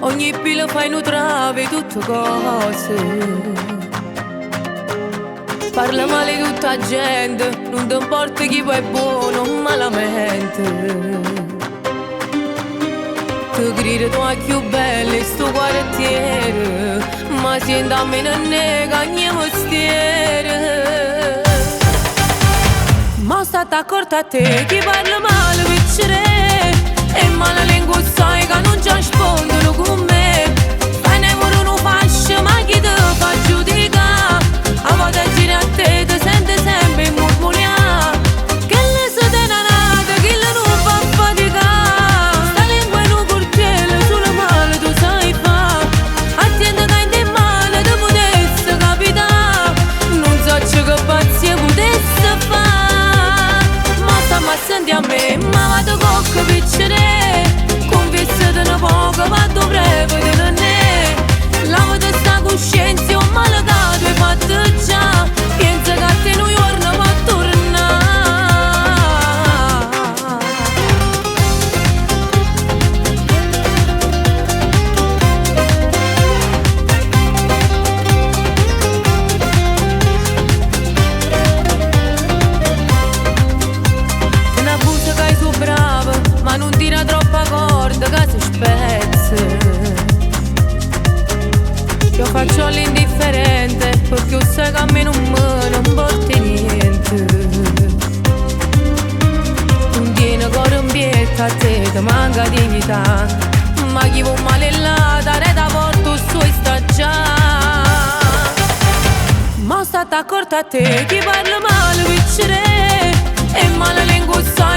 Ogni pila fai nutrave tutte cose. Parla male tutta gente, non ti importa chi poi è buono o malamente. Ti grida tua più bella in sto quartiere, ma sento a me non nega ogni mestiere. Ma state accorta a te, chi parla male piccere, e male lingua sai che non ci rispondono con me. Fai ne pure uno fascio, ma chi te fa giudicare? A volte gira a te, ti sente sempre murmuriare che le se te nanate, chi le non fa faticare. Sta lingua in un coltello, sulle male tu sai fa. Attenta che in te male ti potesse capitare. Non so ciò che pazzia potesse fare. Ma senti a me, ma vado cocco piccere, confessate una poco, ma dovrei vedere ne. Lavate sta coscienza, un malegato hai fatto già. Pensa che a te non giorno va a ma non tira troppa corda che si spezza. Io faccio l'indifferente perché io sai che a me non porti niente. Non tieni cuore in pietta, a te ti manca dignità. Ma chi vuol male là, dare da porto suoi sta già. Ma state accorta a te, chi parla male piccere, e male lingua sa